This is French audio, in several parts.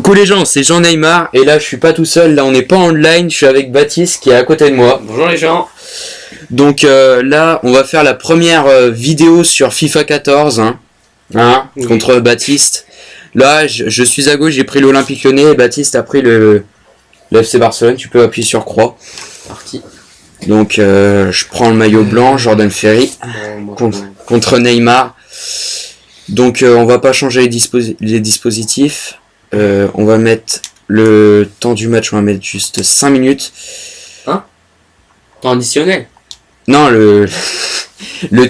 Coucou les gens, c'est Jean Neymar et là je suis pas tout seul, là on n'est pas en online, je suis avec Baptiste qui est à côté de moi. Bonjour les gens. Donc là on va faire la première vidéo sur FIFA 14 Oui. contre Baptiste. Là je suis à gauche, j'ai pris l'Olympique Lyonnais et Baptiste a pris le FC Barcelone, tu peux appuyer sur croix. Parti. Donc je prends le maillot blanc, Jordan Ferry contre Neymar. Donc on va pas changer les dispositifs. On va mettre le temps du match, on va mettre juste 5 minutes. Hein? Temps additionnel? Non, le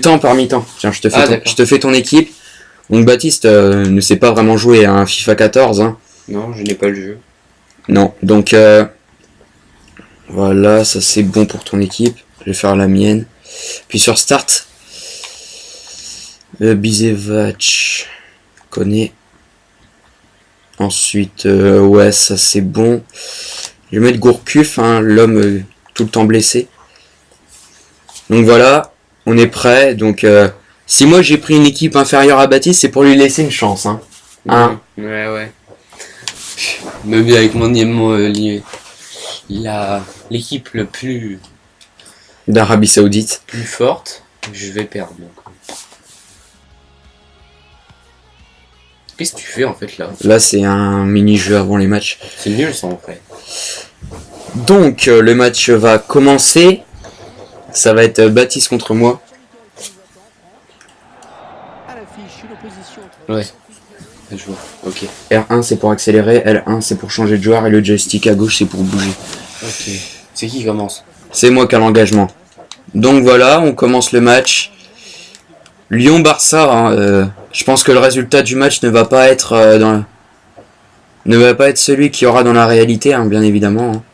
temps par mi-temps. Tiens, je te fais ton équipe. Donc Baptiste ne sait pas vraiment jouer à un FIFA 14. Non, je n'ai pas le jeu. Non, donc voilà, ça c'est bon pour ton équipe. Je vais faire la mienne. Puis sur Start, Bizevac, connais. Ensuite, ouais, ça c'est bon. Je vais mettre Gourcuff, l'homme tout le temps blessé. Donc voilà, on est prêt. Donc si moi j'ai pris une équipe inférieure à Baptiste, c'est pour lui laisser une chance. Ouais. Même avec l'équipe le plus d'Arabie Saoudite. Plus forte, je vais perdre. Donc. Qu'est-ce que tu fais en fait là? Là c'est un mini-jeu avant les matchs. C'est nul ça en fait. Donc le match va commencer. Ça va être Baptiste contre moi. Ouais. Je vois. Ok. R1 c'est pour accélérer, L1 c'est pour changer de joueur et le joystick à gauche c'est pour bouger. Ok. C'est qui commence? C'est moi qui ai l'engagement. Donc voilà, on commence le match. Lyon-Barça, je pense que le résultat du match ne va pas être celui qu'il y aura dans la réalité, bien évidemment.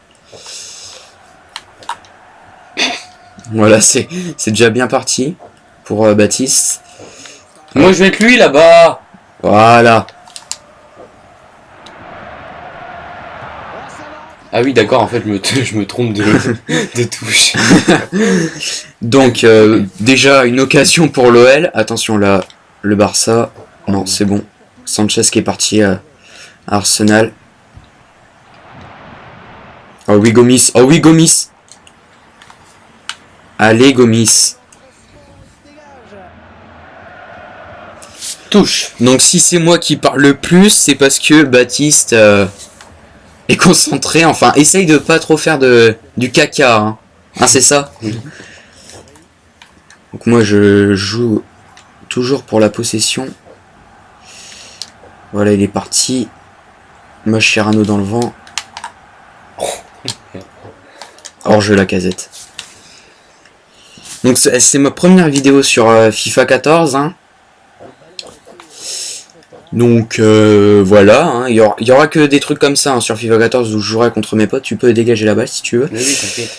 Voilà, c'est déjà bien parti pour Baptiste. Moi je vais être lui là-bas. Voilà. Ah oui d'accord, en fait je me trompe de touche. Donc déjà une occasion pour l'OL. Attention là, le Barça. Non, c'est bon. Sanchez qui est parti à Arsenal. Oh oui Gomis. Oh oui Gomis. Allez Gomis. Touche. Donc si c'est moi qui parle le plus, c'est parce que Baptiste est concentré. Enfin, essaye de pas trop faire du caca. C'est ça. Donc moi je joue toujours pour la possession. Voilà, il est parti. Mascherano dans le vent. Hors-jeu Lacazette. Donc c'est ma première vidéo sur FIFA 14. Donc voilà, il y aura que des trucs comme ça sur FIFA 14 où je jouerai contre mes potes. Tu peux dégager la balle si tu veux. Oui, t'inquiète.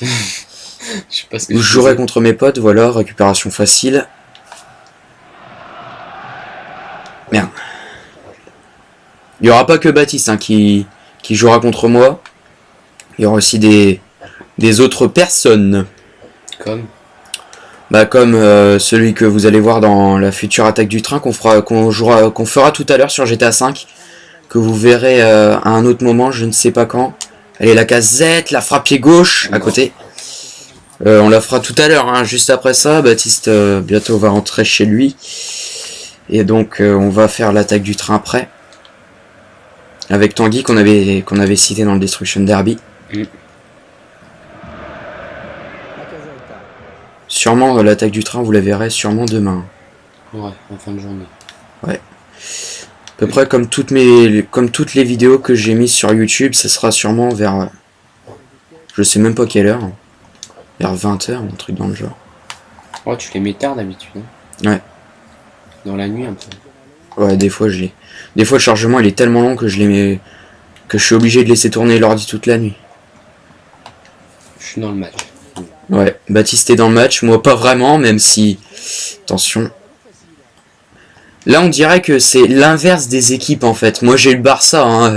Je sais pas ce que où je jouerai contre mes potes, voilà, récupération facile. Merde. Il n'y aura pas que Baptiste qui jouera contre moi. Il y aura aussi des autres personnes. Comme celui que vous allez voir dans la future attaque du train qu'on fera tout à l'heure sur GTA V, que vous verrez à un autre moment, je ne sais pas quand. Allez, Lacazette, la frappe pied gauche à côté. On la fera tout à l'heure, juste après ça. Baptiste bientôt va rentrer chez lui. Et donc on va faire l'attaque du train après. Avec Tanguy qu'on avait cité dans le Destruction Derby. Sûrement l'attaque du train, vous la verrez sûrement demain. Ouais, en fin de journée. Ouais. À peu près comme toutes les vidéos que j'ai mises sur YouTube, ça sera sûrement vers... je sais même pas quelle heure. Vers 20h, un truc dans le genre. Oh, tu les mets tard d'habitude. Ouais. Dans la nuit un peu. Ouais, des fois le chargement il est tellement long que je suis obligé de laisser tourner l'ordi toute la nuit. Je suis dans le match. Ouais, Baptiste est dans le match, moi pas vraiment, même si... Attention. Là on dirait que c'est l'inverse des équipes en fait. Moi j'ai le Barça,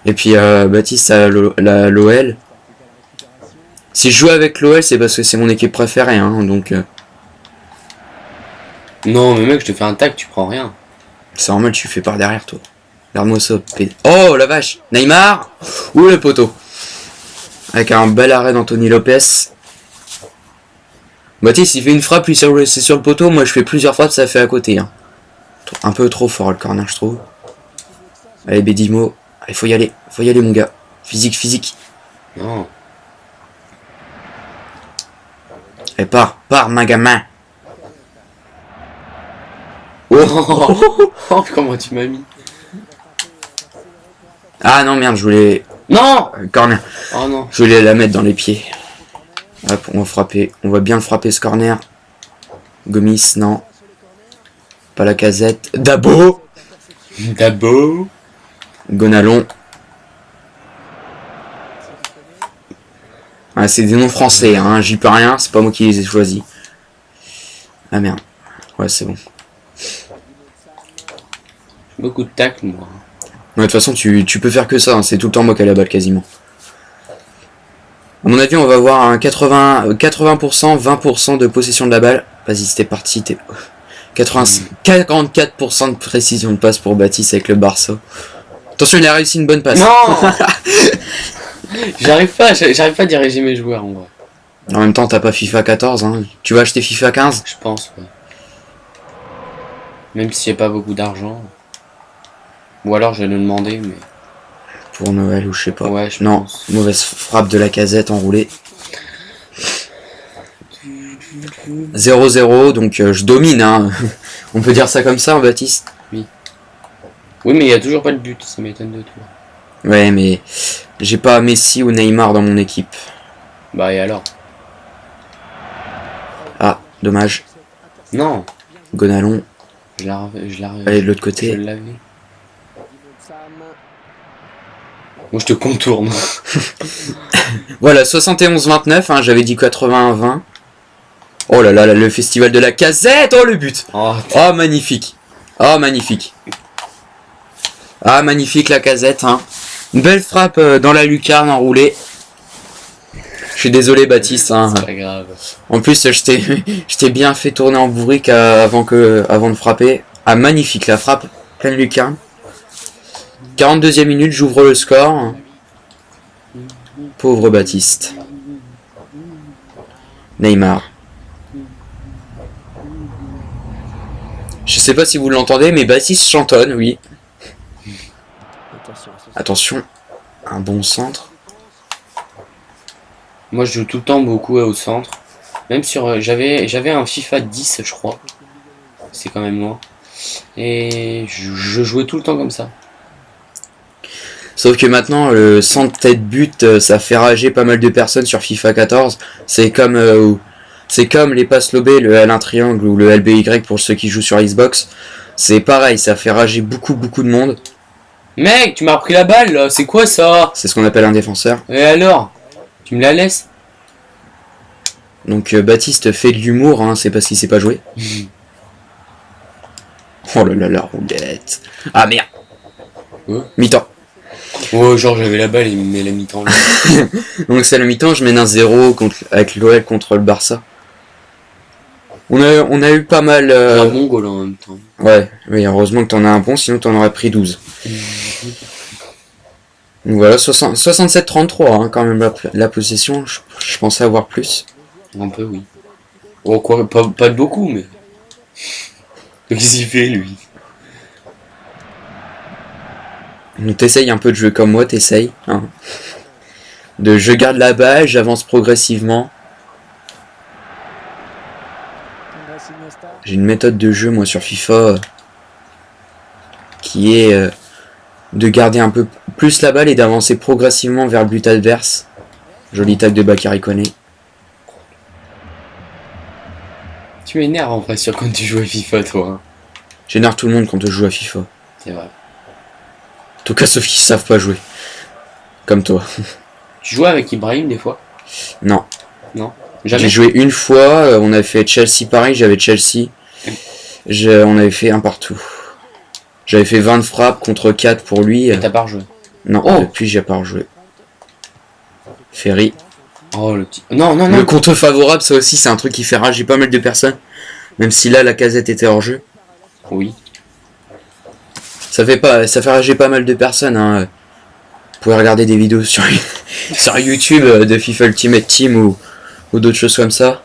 et puis Baptiste a l'OL. Si je joue avec l'OL, c'est parce que c'est mon équipe préférée, donc... Non mais mec, je te fais un tag, tu prends rien. C'est normal, tu fais par derrière toi. L'Hermoso. Oh la vache. Neymar. Ouh le poteau. Avec un bel arrêt d'Anthony Lopez. Baptiste il fait une frappe, lui c'est sur le poteau. Moi je fais plusieurs frappes, ça fait à côté. Hein. Un peu trop fort le corner je trouve. Allez Bédimo. Il faut y aller mon gars. Physique. Non. Et pars ma gamin. Oh, comment tu m'as mis? Ah non merde, je voulais... Non. Corner. Oh non. Je voulais la mettre dans les pieds. Hop, on va frapper. On va bien le frapper ce corner. Gomis, non. Pas la casette. Dabo. Gonalon. Ah, c'est des noms français, hein. J'y peux rien, c'est pas moi qui les ai choisis. Ah merde. Ouais, c'est bon. Beaucoup de tact, moi. Ouais, de toute façon, tu peux faire que ça, hein. C'est tout le temps moi qui ai la balle quasiment. À mon avis, on va avoir un 80%, 20% de possession de la balle. Vas-y, c'était parti. 44% de précision de passe pour Baptiste avec le Barça. Attention, il a réussi une bonne passe. Non. J'arrive pas à diriger mes joueurs en vrai. En même temps, t'as pas FIFA 14, hein. Tu vas acheter FIFA 15? Je pense, ouais. Même s'il n'y a pas beaucoup d'argent. Ou alors je vais le demander, mais... Pour Noël ou je sais pas. Ouais, je non, pense. mauvaise frappe de la casette enroulée. 0-0, donc je domine, hein. On peut dire ça comme ça, Baptiste? Oui, mais il n'y a toujours pas de but, ça m'étonne de toi. Ouais, mais j'ai pas Messi ou Neymar dans mon équipe. Bah et alors? Ah, dommage. Non. Gonalon. Allez, de l'autre côté. Je l'avais. Moi je te contourne. Voilà, 71-29, hein, j'avais dit 81-20. Oh là là, le festival de la casette. Oh le but. Oh magnifique. Oh magnifique. Ah magnifique la casette, hein. Une belle frappe dans la lucarne enroulée. Je suis désolé Baptiste, hein. C'est pas grave. En plus je t'ai bien fait tourner en bourrique avant de frapper. Ah magnifique la frappe, pleine lucarne. 42e minute, j'ouvre le score. Pauvre Baptiste. Neymar. Je sais pas si vous l'entendez, mais Baptiste chantonne, oui. Attention, un bon centre. Moi je joue tout le temps beaucoup au centre. Même sur... J'avais un FIFA 10 je crois. C'est quand même loin. Et je jouais tout le temps comme ça. Sauf que maintenant, le centre tête but, ça fait rager pas mal de personnes sur FIFA 14. C'est comme les passes lobées, le L1 triangle ou le LBY pour ceux qui jouent sur Xbox. C'est pareil, ça fait rager beaucoup de monde. Mec, tu m'as repris la balle là, c'est quoi ça? C'est ce qu'on appelle un défenseur. Et alors? Tu me la laisses? Donc Baptiste fait de l'humour, hein, c'est parce qu'il sait pas jouer. Oh là là, la roulette. Ah merde. Ouais. Mi-temps. Oh, genre j'avais la balle et il me met la mi-temps là. Donc c'est la mi-temps, je mène un 0 avec l'OL contre le Barça. On a eu pas mal... Un bon goal en même temps. Ouais, oui, heureusement que t'en as un bon, sinon t'en aurais pris 12. Donc voilà, 67-33, hein, quand même la possession, je pensais avoir plus. Un peu, oui. Oh, quoi, pas de beaucoup, mais... Qu'est-ce qu'il fait, lui? Donc t'essayes un peu de jouer comme moi, t'essayes. Hein. Je garde la balle, j'avance progressivement. J'ai une méthode de jeu, moi, sur FIFA, qui est de garder un peu plus la balle et d'avancer progressivement vers le but adverse. Joli tag de Bakary Koné. Tu m'énerves en vrai sur quand tu joues à FIFA, toi. Hein. J'énerve tout le monde quand je joue à FIFA. C'est vrai. En tout cas, sauf qu'ils savent pas jouer. Comme toi. Tu jouais avec Ibrahim des fois? Non. Non. J'ai joué une fois, on avait fait Chelsea-Paris, j'avais Chelsea. On avait fait un partout. J'avais fait 20 frappes contre 4 pour lui. Et t'as pas rejoué? Non, depuis j'ai pas rejoué. Ferry. Oh le petit... Non. Le contre favorable, ça aussi c'est un truc qui fait rager pas mal de personnes. Même si là la casette était hors jeu. Oui. Ça fait rager pas mal de personnes. Hein. Vous pouvez regarder des vidéos sur, sur YouTube de FIFA Ultimate Team ou d'autres choses comme ça.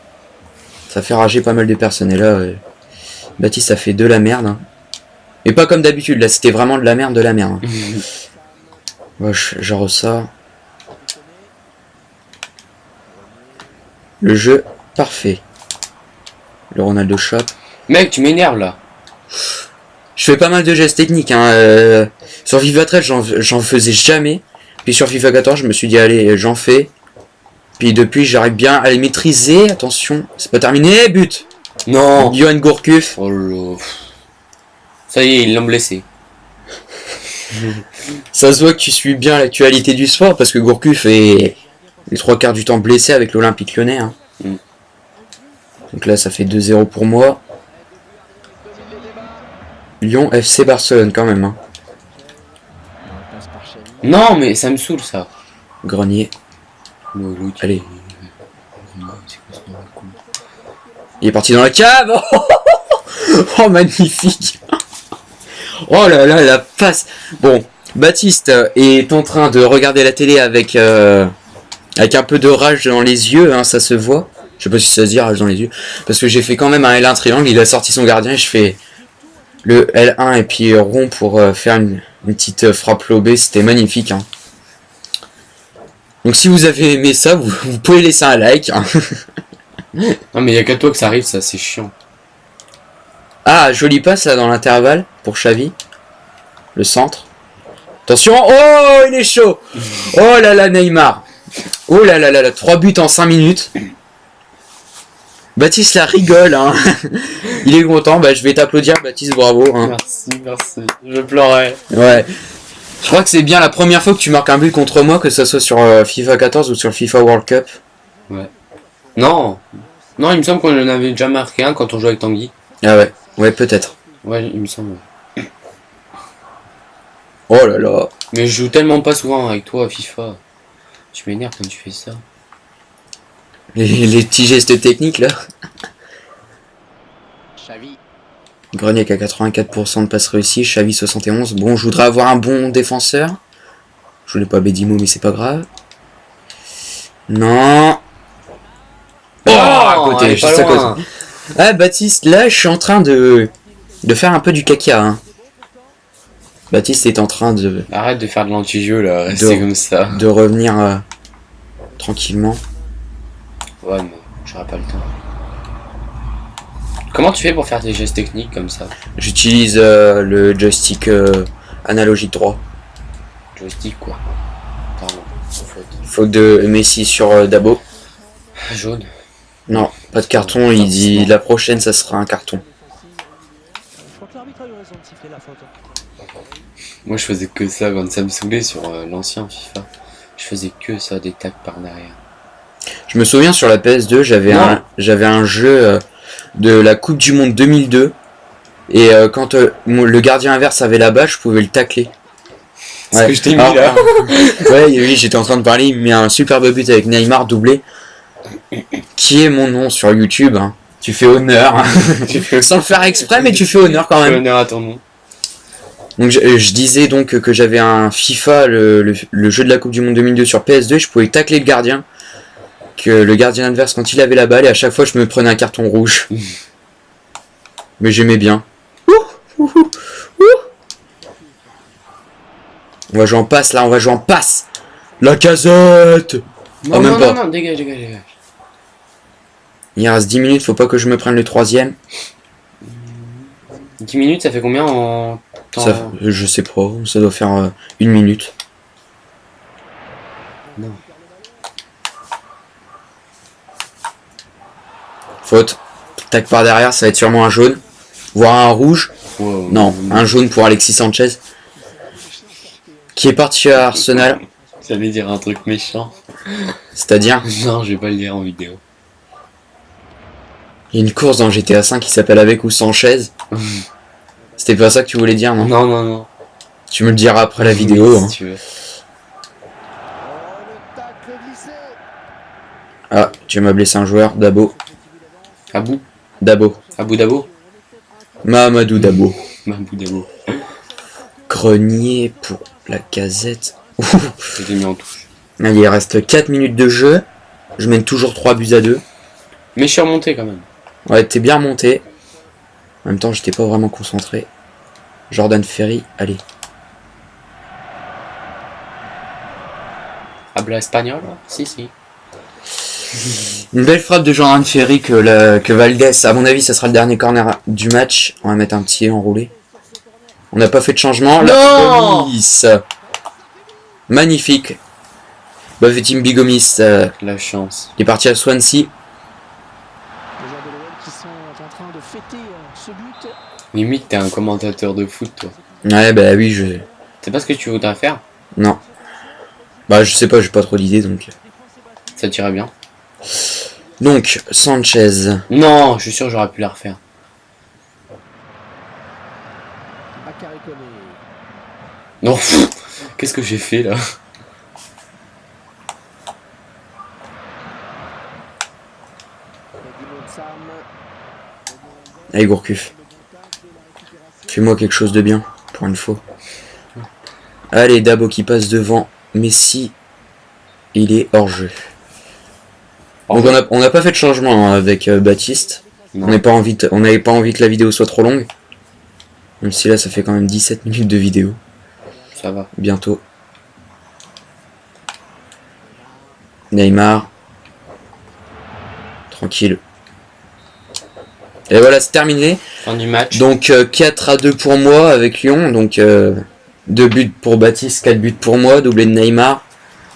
Ça fait rager pas mal de personnes. Et là, Baptiste a fait de la merde. Hein. Et pas comme d'habitude, là c'était vraiment de la merde, Hein. Wesh, genre ça. Le jeu parfait. Le Ronaldo Shop. Mec, tu m'énerves là. Je fais pas mal de gestes techniques. Hein. Sur FIFA 13, j'en faisais jamais. Puis sur FIFA 14, je me suis dit, allez, j'en fais. Puis depuis, j'arrive bien à les maîtriser. Attention, c'est pas terminé. But. Non. Johan Gourcuff. Oh là. Ça y est, ils l'ont blessé. Ça se voit que tu suis bien l'actualité du sport parce que Gourcuff est les 3/4 du temps blessé avec l'Olympique Lyonnais. Hein. Donc là, ça fait 2-0 pour moi. Lyon FC Barcelone quand même. Hein. Non, mais ça me saoule ça. Grenier. Allez. Il est parti dans la cave. Oh, magnifique. Oh là là, la passe. Bon, Baptiste est en train de regarder la télé avec un peu de rage dans les yeux, hein, ça se voit. Je sais pas si ça se dit rage dans les yeux. Parce que j'ai fait quand même un L1 triangle, il a sorti son gardien et je fais le L1 et puis rond pour faire une petite frappe lobée, c'était magnifique. Hein. Donc si vous avez aimé ça, vous pouvez laisser un like. Hein. Non mais y a qu'à toi que ça arrive, ça c'est chiant. Ah, joli passe là dans l'intervalle pour Xavi. Le centre. Attention, oh il est chaud. Oh là là Neymar. Oh là là là là, 3 buts en 5 minutes. Baptiste la rigole, hein. Il est content, bah je vais t'applaudir Baptiste, bravo. Hein. Merci, je pleurais. Ouais. Je crois que c'est bien la première fois que tu marques un but contre moi, que ce soit sur FIFA 14 ou sur le FIFA World Cup. Ouais. Non, il me semble qu'on en avait déjà marqué un quand on jouait avec Tanguy. Ah ouais, ouais peut-être. Ouais, il me semble. Oh là là. Mais je joue tellement pas souvent avec toi à FIFA. Tu m'énerves quand tu fais ça. Les petits gestes techniques là. Grenier qui a 84% de passes réussies, Xavi 71. Bon, je voudrais avoir un bon défenseur. Je voulais pas Bédimo, mais c'est pas grave. Non. Oh, à côté, juste à côté. Ah, Baptiste, là, je suis en train de faire un peu du caca. Hein. Baptiste est en train de... Arrête de faire de l'anti-jeu là, restez comme ça. De revenir tranquillement. Ouais, mais j'aurai pas le temps. Comment tu fais pour faire tes gestes techniques comme ça? J'utilise le joystick analogique droit. Joystick quoi? Pardon, Faute de Messi sur Dabo. Jaune. Non, pas de carton, il dit la prochaine ça sera un carton. Moi je faisais que ça quand ça me saoulait sur l'ancien FIFA. Je faisais que ça, des tacs par derrière. Je me souviens sur la PS2, j'avais un jeu de la Coupe du Monde 2002 et quand le gardien inverse avait la balle, je pouvais le tacler. C'est ce que je t'ai mis là. Ouais, oui, j'étais en train de parler, il met un superbe but avec Neymar doublé. Qui est mon nom sur YouTube. Hein. Tu fais honneur. Hein. Sans le faire exprès, mais tu fais honneur quand même. Tu fais honneur à ton nom. Donc je disais donc que j'avais un FIFA, le jeu de la Coupe du Monde 2002 sur PS2, je pouvais tacler le gardien. Que le gardien adverse quand il avait la balle et à chaque fois je me prenais un carton rouge. Mais j'aimais bien. On va jouer en passe là, on va jouer en passe. La casette. Non, même pas. Non, dégage. Il reste 10 minutes, faut pas que je me prenne le troisième. 10 minutes, ça fait combien en temps ça, je sais pas, ça doit faire 1 minute. Non. Faute. Tac par derrière, ça va être sûrement un jaune. Voire un rouge. Wow. Non, un jaune pour Alexis Sanchez. Qui est parti à Arsenal. J'allais dire un truc méchant. C'est-à-dire? Non, je vais pas le dire en vidéo. Il y a une course dans GTA 5 qui s'appelle Avec ou sans chaise. C'était pas ça que tu voulais dire, non? Non. Tu me le diras après la vidéo. Si hein. tu veux. Ah, tu m'as blessé un joueur, Dabo. Abou Dabo. Mahamadou Dabo. Abou Dabo. Grenier pour la casette. Je l'ai mis en touche. Allez, il reste 4 minutes de jeu. Je mène toujours 3 buts à 2. Mais je suis remonté quand même. Ouais, t'es bien remonté. En même temps, j'étais pas vraiment concentré. Jordan Ferry, allez. Habla espagnol? Si. Une belle frappe de Jordan Ferry que Valdés. À mon avis, ça sera le dernier corner du match. On va mettre un petit enroulé. On n'a pas fait de changement. Non Gomis. Magnifique. Bafetim Bigomis. La chance. Il est parti à Swansea. Limite, t'es un commentateur de foot, toi. Ouais, bah oui, je... C'est pas ce que tu voudrais faire? Non. Bah, je sais pas, j'ai pas trop d'idées, donc... Ça tirait bien. Donc, Sanchez. Non, je suis sûr que j'aurais pu la refaire. Non, qu'est-ce que j'ai fait, là? Allez, Gourcuff. Fais-moi quelque chose de bien, pour une fois. Allez, Dabo qui passe devant Messi. Il est hors jeu. Donc on n'a pas fait de changement hein, avec Baptiste. Non. On n'avait pas envie que la vidéo soit trop longue. Même si là ça fait quand même 17 minutes de vidéo. Ça va. Bientôt. Neymar. Tranquille. Et voilà, c'est terminé. Fin du match. Donc 4-2 pour moi avec Lyon. Donc 2 buts pour Baptiste, 4 buts pour moi. Doublé de Neymar.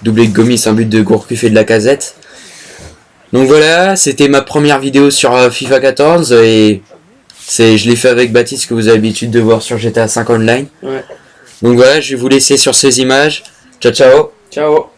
Doublé de Gomis, un but de Gourcuff et de Lacazette. Donc voilà, c'était ma première vidéo sur FIFA 14. Et je l'ai fait avec Baptiste que vous avez l'habitude de voir sur GTA 5 Online. Ouais. Donc voilà, je vais vous laisser sur ces images. Ciao ciao. Ciao.